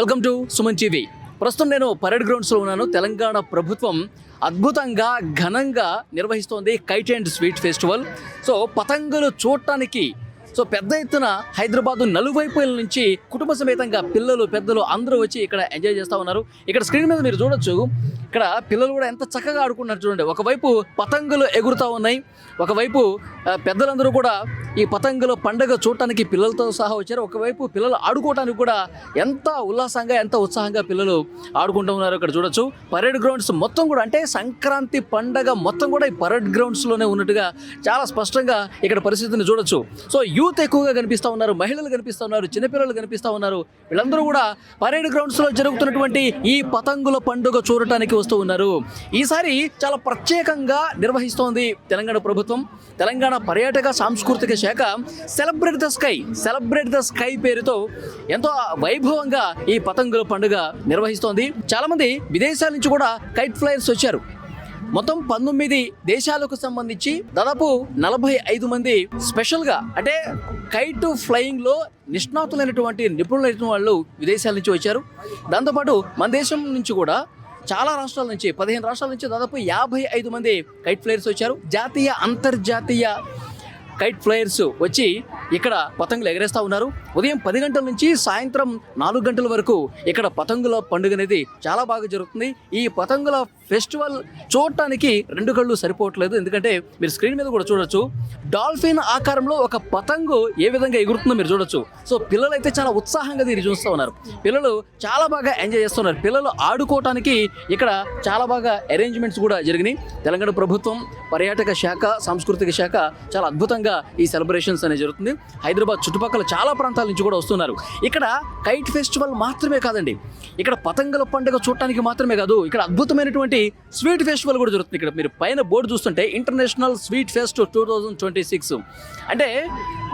Welcome to Suman TV. ప్రస్తుతం నేను parade గ్రౌండ్స్లో ఉన్నాను. తెలంగాణ ప్రభుత్వం అద్భుతంగా ఘనంగా నిర్వహిస్తోంది kite and sweet festival. So పతంగులు చూడటానికి పెద్ద ఎత్తున హైదరాబాదు నలువైపుల నుంచి కుటుంబ సమేతంగా పిల్లలు పెద్దలు అందరూ వచ్చి ఇక్కడ ఎంజాయ్ చేస్తూ ఉన్నారు. ఇక్కడ స్క్రీన్ మీద మీరు చూడొచ్చు, ఇక్కడ పిల్లలు కూడా ఎంత చక్కగా ఆడుకుంటున్నారు చూడండి. ఒకవైపు పతంగులు ఎగురుతూ ఉన్నాయి, ఒకవైపు పెద్దలందరూ కూడా ఈ పతంగుల పండుగ చూడటానికి పిల్లలతో సహా వచ్చారు. ఒకవైపు పిల్లలు ఆడుకోవడానికి కూడా ఎంత ఉల్లాసంగా ఎంత ఉత్సాహంగా పిల్లలు ఆడుకుంటూ ఉన్నారు. ఇక్కడ చూడొచ్చు పరేడ్ గ్రౌండ్స్ మొత్తం కూడా, అంటే సంక్రాంతి పండగ మొత్తం కూడా ఈ పరేడ్ గ్రౌండ్స్లోనే ఉన్నట్టుగా చాలా స్పష్టంగా ఇక్కడ పరిస్థితిని చూడొచ్చు. సో యూత్ ఎక్కువగా కనిపిస్తూ ఉన్నారు, మహిళలు కనిపిస్తూ ఉన్నారు, చిన్నపిల్లలు కనిపిస్తూ ఉన్నారు. వీళ్ళందరూ కూడా పరేడ్ గ్రౌండ్స్లో జరుగుతున్నటువంటి ఈ పతంగుల పండుగ చూడటానికి వస్తూ ఉన్నారు. ఈసారి చాలా ప్రత్యేకంగా నిర్వహిస్తోంది తెలంగాణ ప్రభుత్వం. తెలంగాణ పర్యాటక సాంస్కృతిక శాఖ సెలబ్రేట్ ద స్కై పేరుతో ఎంతో వైభవంగా ఈ పతంగుల పండుగ నిర్వహిస్తోంది. చాలా మంది విదేశాల నుంచి కూడా కైట్ ఫ్లైయర్స్ వచ్చారు. మొత్తం 19 దేశాలకు సంబంధించి దాదాపు 45 మంది స్పెషల్గా, అంటే కైట్ ఫ్లయింగ్ లో నిష్ణాతులైనటువంటి నిపుణులైన వాళ్ళు విదేశాల నుంచి వచ్చారు. దాంతోపాటు మన దేశం నుంచి కూడా చాలా రాష్ట్రాల నుంచి 15 రాష్ట్రాల నుంచి దాదాపు 55 మంది కైట్ ఫ్లైయర్స్ వచ్చారు. జాతీయ అంతర్జాతీయ కైట్ ఫ్లైయర్స్ వచ్చి ఇక్కడ పతంగులు ఎగరేస్తూ ఉన్నారు. ఉదయం 10 గంటల నుంచి సాయంత్రం 4 గంటల వరకు ఇక్కడ పతంగుల పండుగ అనేది చాలా బాగా జరుగుతుంది. ఈ పతంగుల ఫెస్టివల్ చూడటానికి 2 కళ్ళు సరిపోవట్లేదు, ఎందుకంటే మీరు స్క్రీన్ మీద కూడా చూడొచ్చు, డాల్ఫిన్ ఆకారంలో ఒక పతంగు ఏ విధంగా ఎగురుతుందో మీరు చూడొచ్చు. సో పిల్లలు అయితే చాలా ఉత్సాహంగా దీన్ని చూస్తూ ఉన్నారు. పిల్లలు చాలా బాగా ఎంజాయ్ చేస్తున్నారు. పిల్లలు ఆడుకోవటానికి ఇక్కడ చాలా బాగా అరేంజ్మెంట్స్ కూడా జరిగినాయి. తెలంగాణ ప్రభుత్వం పర్యాటక శాఖ సాంస్కృతిక శాఖ చాలా అద్భుతంగా ఈ సెలబ్రేషన్స్ అనేది జరుగుతుంది. హైదరాబాద్ చుట్టుపక్కల చాలా ప్రాంతాల నుంచి కూడా వస్తున్నారు. ఇక్కడ కైట్ ఫెస్టివల్ మాత్రమే కాదండి, ఇక్కడ పతంగుల పండుగ చూడటానికి మాత్రమే కాదు, ఇక్కడ అద్భుతమైనటువంటి స్వీట్ ఫెస్టివల్ కూడా జరుగుతుంది. ఇక్కడ మీరు పైన బోర్డు చూస్తుంటే ఇంటర్నేషనల్ స్వీట్ ఫెస్ట్ 2026, అంటే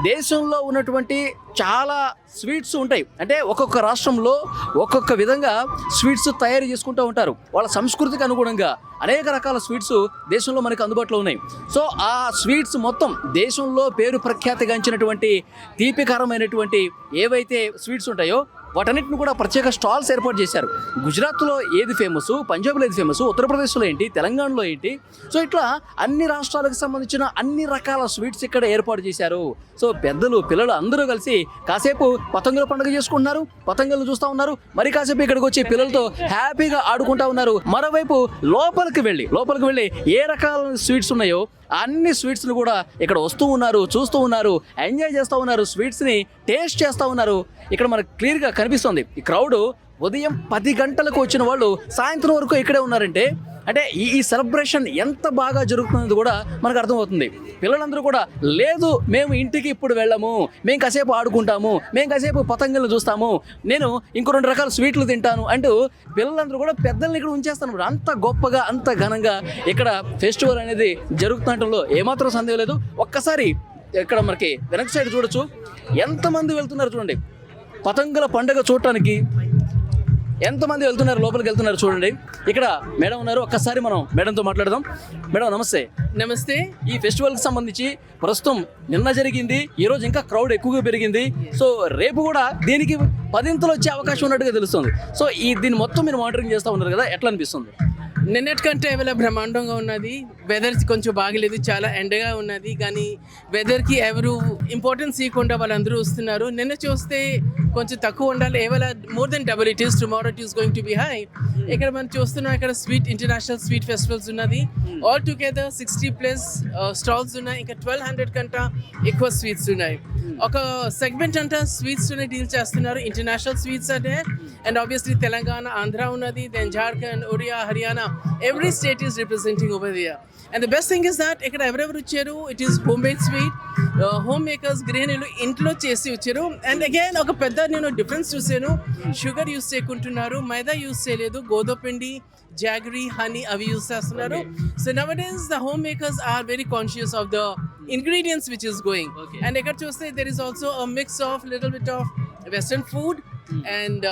దేశంలో ఉన్నటువంటి చాలా స్వీట్స్ ఉంటాయి. అంటే ఒక్కొక్క రాష్ట్రంలో ఒక్కొక్క విధంగా స్వీట్స్ తయారు చేసుకుంటూ ఉంటారు. వాళ్ళ సంస్కృతికి అనుగుణంగా అనేక రకాల స్వీట్స్ దేశంలో మనకు అందుబాటులో ఉన్నాయి. సో ఆ స్వీట్స్ మొత్తం దేశంలో పేరు ప్రఖ్యాతిగాంచినటువంటి తీపికరమైనటువంటి ఏవైతే స్వీట్స్ ఉంటాయో వాటన్నిటిని కూడా ప్రత్యేక స్టాల్స్ ఏర్పాటు చేశారు. గుజరాత్లో ఏది ఫేమస్, పంజాబ్లో ఏది ఫేమస్, ఉత్తరప్రదేశ్లో ఏంటి, తెలంగాణలో ఏంటి, సో ఇట్లా అన్ని రాష్ట్రాలకు సంబంధించిన అన్ని రకాల స్వీట్స్ ఇక్కడ ఏర్పాటు చేశారు. సో పెద్దలు పిల్లలు అందరూ కలిసి కాసేపు పతంగుల పండుగ చేసుకుంటున్నారు, పతంగులను చూస్తూ ఉన్నారు. మరి కాసేపు ఇక్కడికి వచ్చి పిల్లలతో హ్యాపీగా ఆడుకుంటూ ఉన్నారు. మరోవైపు లోపలికి వెళ్ళి ఏ రకాల స్వీట్స్ ఉన్నాయో అన్ని స్వీట్స్ని కూడా ఇక్కడ వస్తూ ఉన్నారు, చూస్తూ ఉన్నారు, ఎంజాయ్ చేస్తూ ఉన్నారు, స్వీట్స్ని టేస్ట్ చేస్తూ ఉన్నారు. ఇక్కడ మనకు క్లియర్గా కనిపిస్తుంది ఈ క్రౌడ్. ఉదయం 10 గంటలకు వచ్చిన వాళ్ళు సాయంత్రం వరకు ఇక్కడే ఉన్నారంటే, అంటే ఈ సెలబ్రేషన్ ఎంత బాగా జరుగుతున్నది కూడా మనకు అర్థమవుతుంది. పిల్లలందరూ కూడా లేదు మేము ఇంటికి ఇప్పుడు వెళ్ళము, మేము కాసేపు ఆడుకుంటాము, మేము కాసేపు పతంగులను చూస్తాము, నేను ఇంకో 2 రకాల స్వీట్లు తింటాను అంటూ పిల్లలందరూ కూడా పెద్దల్ని ఇక్కడ ఉంచేస్తాను. అంత గొప్పగా అంత ఘనంగా ఇక్కడ ఫెస్టివల్ అనేది జరుగుతుండటంలో ఏమాత్రం సందేహం లేదు. ఒక్కసారి ఇక్కడ మనకి వెనక సైడ్ చూడొచ్చు, ఎంతమంది వెళ్తున్నారు చూడండి పతంగుల పండుగ చూడటానికి. ఎంతమంది లోపలికి వెళ్తున్నారు చూడండి. ఇక్కడ మేడం ఉన్నారు, ఒక్కసారి మనం మేడంతో మాట్లాడదాం. మేడం నమస్తే. నమస్తే. ఈ ఫెస్టివల్కి సంబంధించి ప్రస్తుతం నిన్న జరిగింది, ఈరోజు ఇంకా క్రౌడ్ ఎక్కువగా పెరిగింది. సో రేపు కూడా దీనికి 10ంతలు వచ్చే అవకాశం ఉన్నట్టుగా తెలుస్తుంది. సో దీన్ని మొత్తం మీరు మానిటరింగ్ చేస్తూ ఉన్నారు కదా, ఎట్లా అనిపిస్తుంది? నిన్నటికంటే ఇవాళ బ్రహ్మాండంగా ఉన్నది. వెదర్ కొంచెం బాగలేదు, చాలా ఎండగా ఉన్నది, కానీ వెదర్కి ఎవరు ఇంపార్టెన్స్ ఇవ్వకుండా వాళ్ళందరూ వస్తున్నారు. నిన్న చూస్తే కొంచెం తక్కువ ఉండాలి, ఇవాళ more than double it is. Tomorrow it is going to be high. ఇక్కడ మనం చూస్తున్నాం, ఇక్కడ ఇంటర్నేషనల్ స్వీట్ ఫెస్టివల్స్ ఉన్నది. ఆల్ టుగెదర్ 60+ స్టాల్స్ ఉన్నాయి. ఇంకా 1200 కంటే ఎక్కువ స్వీట్స్ ఉన్నాయి. ఒక సెగ్మెంట్ అంతా స్వీట్స్ డీల్ చేస్తున్నారు, ఇంటర్నేషనల్ స్వీట్స్ అంటే. అండ్ ఆబ్వియస్లీ తెలంగాణ, ఆంధ్ర ఉన్నది, then Jharkhand, Odia, Haryana, every state is representing over there. And the best thing is that ఇక్కడ ఎవరెవరు వచ్చారు, it is homemade sweet, home makers గృహిణులు ఇంట్లో చేసి వచ్చారు. అండ్ అగైన్ ఒక పెద్ద నేను డిఫరెన్స్ చూసాను, షుగర్ యూస్ చేయకుంటున్నారు, మైదా యూస్ చేయలేదు, గోధుమ పిండి, జాగరీ, హనీ అవి యూస్ చేస్తున్నారు. So nowadays the homemakers are very conscious of the ingredients which is going. And ఇక్కడ చూస్తే there is also a mix of little bit of western food and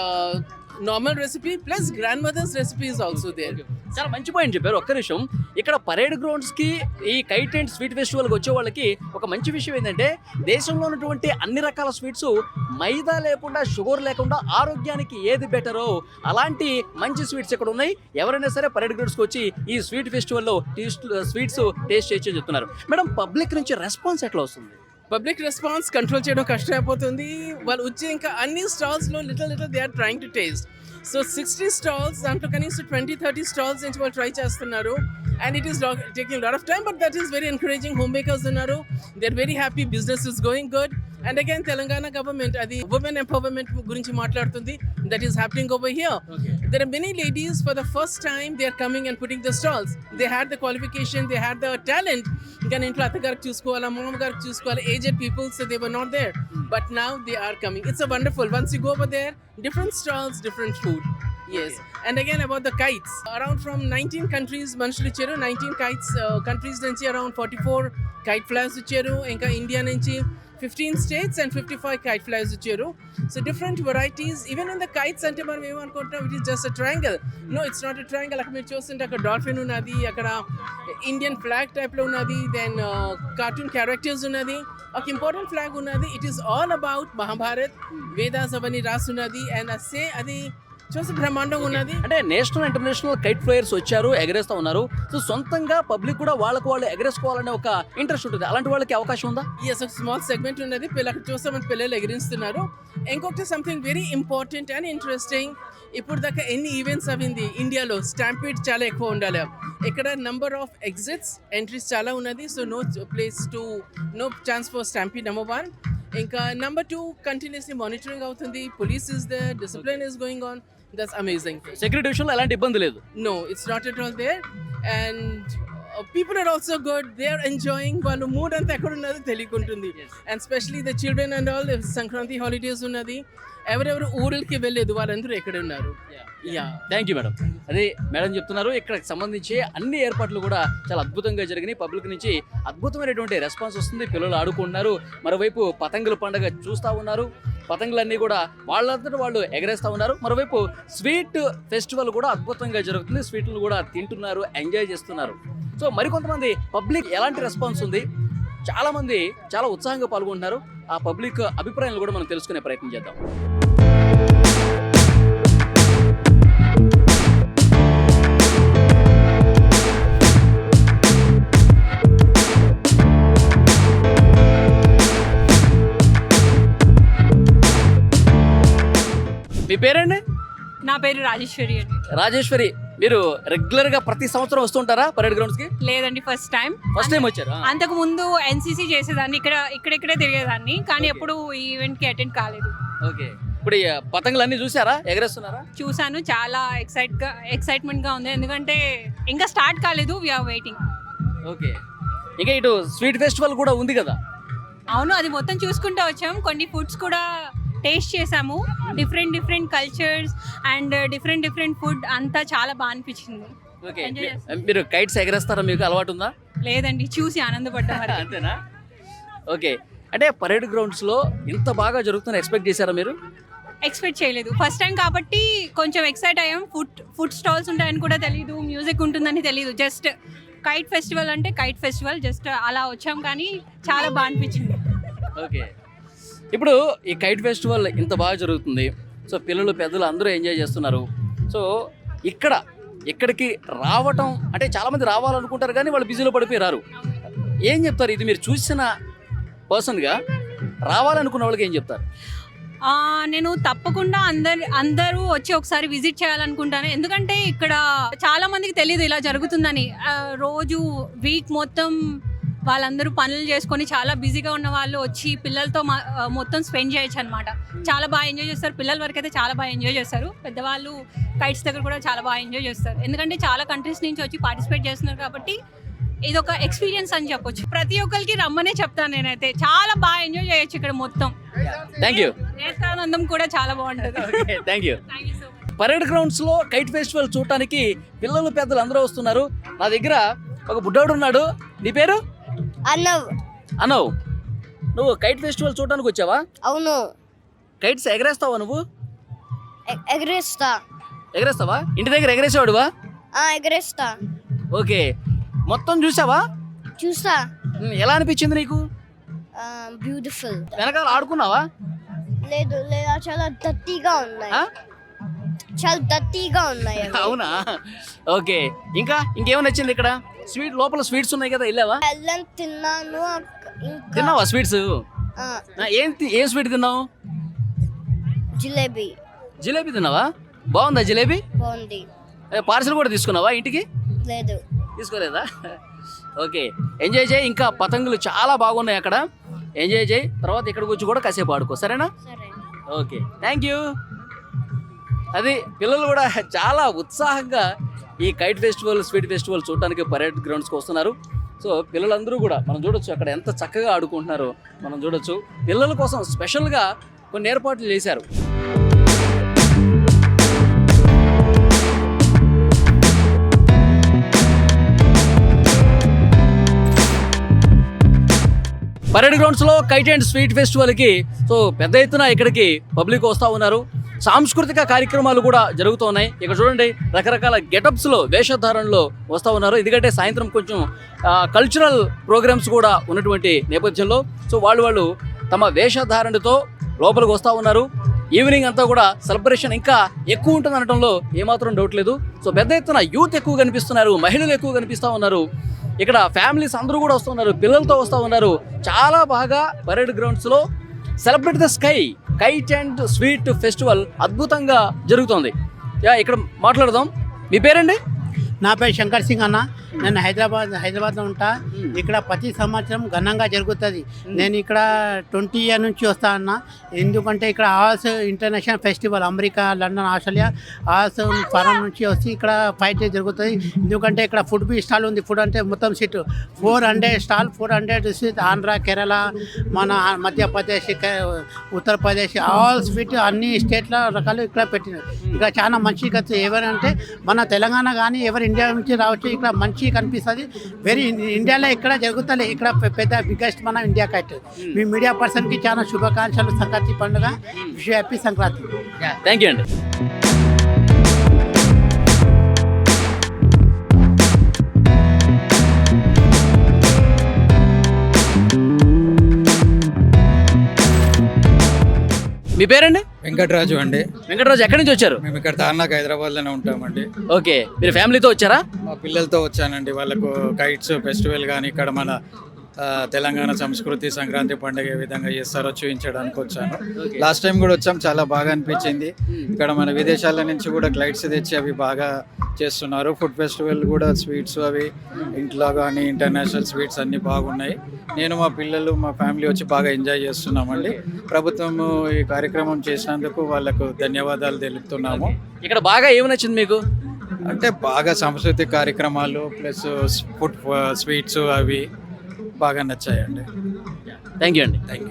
normal recipe plus grandmother's recipe is also there. చాలా మంచి point చెప్పారు. ఒక్క నిమిషం, ఇక్కడ parade grounds కి ఈ కైట్ అండ్ స్వీట్ ఫెస్టివల్ కి వచ్చే వాళ్ళకి ఒక మంచి విషయం ఏంటంటే దేశంలో ఉన్నటువంటి అన్ని రకాల స్వీట్స్ మైదా లేకుండా షుగర్ లేకుండా ఆరోగ్యానికి ఏది బెటరో అలాంటి మంచి స్వీట్స్ ఇక్కడ ఉన్నాయి. ఎవరైనా సరే పరేడ్ గ్రౌండ్స్ కి వచ్చి ఈ స్వీట్ ఫెస్టివల్లో స్వీట్స్ టేస్ట్ చేయొచ్చు చెప్తున్నారు. మేడం, పబ్లిక్ నుంచి రెస్పాన్స్ ఎట్లా వస్తుంది? పబ్లిక్ రెస్పాన్స్ కంట్రోల్ చేయడం కష్టమైపోతుంది. వాళ్ళు వచ్చి ఇంకా అన్ని స్టాల్స్లో little they are trying to taste. So 60 stalls, దాంట్లో కనీసం 20-30 స్టాల్స్ నుంచి వాళ్ళు ట్రై చేస్తున్నారు. And it is taking lot of time, but that is very encouraging. Home makers ఉన్నారు, they are very happy, business is going good. And again Telangana government అది women empowerment గురించి మాట్లాడుతుంది. That is happening over here. There are many ladies for the first time they are coming and putting the stalls. They had the qualification, they had the talent. Gan intlo attagaru chuskovala, mommagaru chuskovala, aged people, so they were not there. But now they are coming. It's a wonderful. Once you go over there, different stalls, different food. Yes. And again about the kites. Around from 19 countries manusulu icharu. 19 kites countries nunchi around 44 kite flyers icharu. Inka India nunchi 15 states and 55 kite flyers icharu. So different varieties. Even in the kites ante మనం ఏమనుకుంటాం, it is just a triangle. No, it's not a triangle. అక్కడ మీరు చూస్తుంటే అక్కడ dolphin ఉన్నది, అక్కడ Indian flag type లో ఉన్నది, దెన్ కార్టూన్ క్యారెక్టర్స్ ఉన్నది, ఒక ఇంపార్టెంట్ ఫ్లాగ్ ఉన్నది. It is all about Mahabharat, Vedas అవన్నీ రాసున్నది. అండ్ అది చూసి బ్రహ్మాండంగా ఉన్నది. అంటే నేషనల్ ఇంటర్నేషనల్ కైట్ ఫ్లైయర్స్ వచ్చారు, ఎగరేస్తా ఉన్నారు. సో సొంతంగా పబ్లిక్ కూడా వాళ్ళకు వాళ్ళు ఎగరేసుకోవాలనే ఒక ఇంట్రెస్ట్ ఉంటుంది. అలాంటి వాళ్ళకి అవకాశం ఉందా? ఎస్, ఒక స్మాల్ సెగ్మెంట్ ఉన్నది. పిల్లలు చూస్తామని పిల్లలు ఎగిరిస్తున్నారు. ఇంకొకటి something very important and interesting, ఇప్పుడు దాకా ఎన్ని ఈవెంట్స్ అవింది ఇండియాలో, స్టాంపీడ్ చాలా ఎక్కువ ఉండాలి. ఇక్కడ నంబర్ ఆఫ్ ఎగ్జిట్స్, ఎంట్రీస్ చాలా ఉన్నది. So no chance for stampede number 1. ఇంకా నెంబర్ 2 కంటిన్యూస్లీ మానిటరింగ్ అవుతుంది. Police is there, discipline is going on. That's amazing. Security విషయంలో ఎలాంటి ఇబ్బంది లేదు? No, it's not at all there. And people are also good. They are enjoying. వాళ్ళు mood అంతా ఎక్కడ ఉన్నది తెలియకుంటుంది. And especially the children and all, if Sankranti holidays ఉన్నది, ఎవరెవరు ఊళ్ళకి వెళ్ళలేదు వాళ్ళందరూ ఎక్కడ ఉన్నారు. Thank you madam. అదే మేడం చెప్తున్నారు, ఇక్కడ సంబంధించి అన్ని ఏర్పాట్లు కూడా చాలా అద్భుతంగా జరిగినాయి. పబ్లిక్ నుంచి అద్భుతమైనటువంటి రెస్పాన్స్ వస్తుంది. పిల్లలు ఆడుకుంటున్నారు, మరోవైపు పతంగుల పండుగ చూస్తూ ఉన్నారు. పతంగులన్నీ కూడా వాళ్ళంతటా వాళ్ళు ఎగరేస్తూ ఉన్నారు. మరోవైపు స్వీట్ ఫెస్టివల్ కూడా అద్భుతంగా జరుగుతుంది. స్వీట్లు కూడా తింటున్నారు, ఎంజాయ్ చేస్తున్నారు. సో మరికొంతమంది పబ్లిక్ ఎలాంటి రెస్పాన్స్ ఉంది, చాలామంది చాలా ఉత్సాహంగా పాల్గొంటున్నారు. ఆ పబ్లిక్ అభిప్రాయాలు కూడా మనం తెలుసుకునే ప్రయత్నం చేద్దాం. మీ పేరండి? నా పేరు రాజేశ్వరి అండి. రాజేశ్వరి, మీరు రెగ్యులర్ గా ప్రతి సంవత్సరం వస్తుంటారా పరేడ్ గ్రౌండ్స్ కి? లేదండి, ఫస్ట్ టైం వచ్చారా? అంతకు ముందు ఎన్సీసీ చేసేదాన్ని, ఇక్కడే తిరిగేదాన్ని, కానీ ఎప్పుడు ఈ ఈవెంట్ కి అటెండ్ కాలేదు. ఓకే, ఇప్పుడు ఈ పతంగులు అన్ని చూసారా, ఎగరేస్తున్నారా? చూసాను, చాలా ఎక్సైట్మెంట్ గా ఉంది, ఎందుకంటే ఇంకా స్టార్ట్ కాలేదు, వి ఆర్ వెయిటింగ్. ఓకే, ఇంకా ఇటు స్వీట్ ఫెస్టివల్ కూడా ఉంది కదా? అవును, అది మొత్తం చూసుకుంటూ వచ్చాము. కొన్ని ఫుడ్స్ కూడా టేస్ట్ చేసాము, different cultures and different food, అంతా చాలా బాగా అనిపించింది. ఓకే, మీరు కైట్స్ ఎగరేస్తారా? మీకు అలవాటు ఉందా? లేదండి, చూసి ఆనందపడ్డా. అంతేనా? ఓకే, అంటే పరేడ్ గ్రౌండ్స్ లో ఇంత బాగా జరుగుతుందని ఎక్స్పెక్ట్ చేశారా మీరు? ఎక్స్పెక్ట్ చేయలేదు, ఫస్ట్ టైం కాబట్టి కొంచెం ఎక్సైట్ అయ్యాం. ఫుడ్ స్టాల్స్ ఉంటాయని కూడా తెలియదు, మ్యూజిక్ ఉంటుందని తెలియదు. జస్ట్ కైట్ ఫెస్టివల్ అంటే కైట్ ఫెస్టివల్, జస్ట్ అలా వచ్చాం, కానీ చాలా బాగా అనిపించింది. ఓకే, ఇప్పుడు ఈ కైట్ ఫెస్టివల్ ఇంత బాగా జరుగుతుంది. సో పిల్లలు పెద్దలు అందరూ ఎంజాయ్ చేస్తున్నారు. సో ఇక్కడికి రావటం అంటే చాలామంది రావాలనుకుంటారు, కానీ వాళ్ళు బిజీలో పడిపోయి రారు. ఏం చెప్తారు? ఇది మీరు చూసిన పర్సన్గా రావాలనుకున్న వాళ్ళకి ఏం చెప్తారు? నేను తప్పకుండా అందరూ వచ్చి ఒకసారి విజిట్ చేయాలనుకుంటాను, ఎందుకంటే ఇక్కడ చాలా మందికి తెలియదు ఇలా జరుగుతుందని. రోజు వీక్ మొత్తం వాళ్ళందరూ పనులు చేసుకొని చాలా బిజీగా ఉన్న వాళ్ళు వచ్చి పిల్లలతో మొత్తం స్పెండ్ చేయొచ్చు అనమాట. చాలా బాగా ఎంజాయ్ చేస్తారు. పిల్లల వరకు అయితే చాలా బాగా ఎంజాయ్ చేస్తారు. పెద్దవాళ్ళు కైట్స్ దగ్గర కూడా చాలా బాగా ఎంజాయ్ చేస్తారు, ఎందుకంటే చాలా కంట్రీస్ నుంచి వచ్చి పార్టిసిపేట్ చేస్తున్నారు కాబట్టి ఇది ఒక ఎక్స్పీరియన్స్ అని చెప్పొచ్చు. ప్రతి ఒక్కరికి రమ్మనే చెప్తాను నేనైతే. చాలా బాగా ఎంజాయ్ చేయొచ్చు ఇక్కడ మొత్తం. Thank you. నేత్రానందం కూడా చాలా బాగుంటుంది. Thank you. పరేడ్ గ్రౌండ్స్ లో కైట్ ఫెస్టివల్ చూడటానికి పిల్లలు పెద్దలు అందరూ వస్తున్నారు. నా దగ్గర ఒక బుడ్డోడు ఉన్నాడు. నీ పేరు? అనవ్. నువ్వు కైట్ ఫెస్టివల్ చూడటానికి వచ్చావా? అవును. కైట్స్ ఎగరేస్తావా నువ్వు? ఎగరేస్తా. ఎగరేస్తావా? ఇంటి దగ్గర ఎగరేసేవాడువా? ఎగరేస్తా. ఓకే, మొత్తం చూసావా? చూస్తా. ఎలా అనిపించింది నీకు? బ్యూటిఫుల్. వెనకాల ఆడుకున్నావా? లేదు లేదా, చాలా దత్తిగా ఉన్నాయి. ఆ? చాలా దత్తిగా ఉన్నాయి అవి. అవునా? ఓకే, ఇంకేమైనా నచ్చింది ఇక్కడ? లోపల స్వీట్స్ ఉన్నాయి కదా, వెళ్ళావా? బెల్లం తిన్నాను. ఇంకా తిన్నావా స్వీట్స్? ఆ, ఏం స్వీట్ తిన్నావు? జిలేబీ జిలేబీ తిన్నావా? బాగుందా జిలేబీ? బాగుంది. పార్సల్ కూడా తీసుకున్నావా ఇంటికి? లేదు. తీసుకోలేదా? ఓకే, ఎంజాయ్ చేయి. ఇంకా పతంగులు చాలా బాగున్నాయి అక్కడ, ఎంజాయ్ చేయి. తర్వాత ఇక్కడికి వచ్చి కూడా కాసేపు ఆడుకో, సరేనా? సరే. Okay, thank you. అది పిల్లలు కూడా చాలా ఉత్సాహంగా ఈ కైట్ ఫెస్టివల్, స్వీట్ ఫెస్టివల్ చూడడానికి పరేడ్ గ్రౌండ్స్కి వస్తున్నారు. సో పిల్లలందరూ కూడా మనం చూడొచ్చు అక్కడ ఎంత చక్కగా ఆడుకుంటున్నారో మనం చూడొచ్చు. పిల్లల కోసం స్పెషల్గా కొన్ని ఏర్పాట్లు చేశారు. పరేడ్ గ్రౌండ్స్లో కైట్ అండ్ స్వీట్ ఫెస్టివల్కి సో పెద్ద ఎత్తున ఇక్కడికి పబ్లిక్ వస్తూ ఉన్నారు. సాంస్కృతిక కార్యక్రమాలు కూడా జరుగుతూ ఉన్నాయి. ఇక్కడ చూడండి, రకరకాల గెటప్స్లో, వేషధారణలో వస్తూ ఉన్నారు. ఎందుకంటే సాయంత్రం కొంచెం కల్చరల్ ప్రోగ్రామ్స్ కూడా ఉన్నటువంటి నేపథ్యంలో సో వాళ్ళు తమ వేషధారణతో లోపలికి వస్తూ ఉన్నారు. ఈవినింగ్ అంతా కూడా సెలబ్రేషన్ ఇంకా ఎక్కువ ఉంటుంది అనడంలో ఏమాత్రం డౌట్ లేదు. సో పెద్ద ఎత్తున యూత్ ఎక్కువ కనిపిస్తున్నారు, మహిళలు ఎక్కువ కనిపిస్తూ ఉన్నారు. ఇక్కడ ఫ్యామిలీస్ అందరూ కూడా వస్తున్నారు, పిల్లలతో వస్తూ ఉన్నారు. చాలా బాగా పరేడ్ గ్రౌండ్స్లో celebrate the sky kite and sweet festival అద్భుతంగా జరుగుతోంది. ఇక్కడ మాట్లాడదాం. మీ పేరండి? నా పేరు శంకర్ సింగ్ అన్న. నేను హైదరాబాద్లో ఉంటా. ఇక్కడ ప్రతి సంవత్సరం ఘనంగా జరుగుతుంది. నేను ఇక్కడ 20 years నుంచి వస్తా అన్న. ఎందుకంటే ఇక్కడ also international festival, America, London, Australia, also ఫారం నుంచి వచ్చి ఇక్కడ 5 days జరుగుతుంది. ఎందుకంటే ఇక్కడ ఫుడ్ స్టాల్ ఉంది. ఫుడ్ అంటే మొత్తం seat 400 stall, 400 sweet. Andhra, Kerala, మన మధ్యప్రదేశ్, ఉత్తరప్రదేశ్, ఆల్ స్వీట్ అన్ని స్టేట్ల రకాలు ఇక్కడ పెట్టినారు. ఇక్కడ చాలా మంచిగా ఎవరంటే మన తెలంగాణ కానీ ఎవరు ఇండియా నుంచి రావచ్చు. ఇక్కడ మంచి కనిపిస్తుంది. ఇండియాలో ఇక్కడ జరుగుతుంది. ఇక్కడ పెద్ద బిగ్గెస్ట్ మన ఇండియా కైట్. మీ మీడియా పర్సన్కి చాలా శుభాకాంక్షలు. సంక్రాంతి పండుగ, wish happy Sankranti. Thank you అండి. మీ పేరండి? వెంకటరాజు అండి. వెంకటరాజు, ఎక్కడి నుంచి వచ్చారు? మేము ఇక్కడ తార్నాక్ హైదరాబాద్లోనే ఉంటామండి. ఓకే, మీరు ఫ్యామిలీతో వచ్చారా? మా పిల్లలతో వచ్చానండి. వాళ్ళకు కైట్స్ ఫెస్టివల్ కానీ ఇక్కడ మన తెలంగాణ సంస్కృతి సంక్రాంతి పండుగ ఏ విధంగా చేస్తారో చూపించడానికి వచ్చాను. లాస్ట్ టైం కూడా వచ్చాం, చాలా బాగా అనిపించింది. ఇక్కడ మన విదేశాల నుంచి కూడా గ్లైడ్స్ తెచ్చి అవి బాగా చేస్తున్నారు. ఫుడ్ ఫెస్టివల్ కూడా స్వీట్స్ అవి ఇంట్లో కానీ ఇంటర్నేషనల్ స్వీట్స్ అన్నీ బాగున్నాయి. నేను మా పిల్లలు మా ఫ్యామిలీ వచ్చి బాగా ఎంజాయ్ చేస్తున్నామండి. ప్రభుత్వం ఈ కార్యక్రమం చేసినందుకు వాళ్ళకు ధన్యవాదాలు తెలుపుతున్నాము. ఇక్కడ బాగా ఏమి నచ్చింది మీకు? అంటే బాగా సాంస్కృతిక కార్యక్రమాలు ప్లస్ ఫుడ్ స్వీట్స్ అవి బాగా నచ్చాయండి. థ్యాంక్ యూ అండి. Thank you.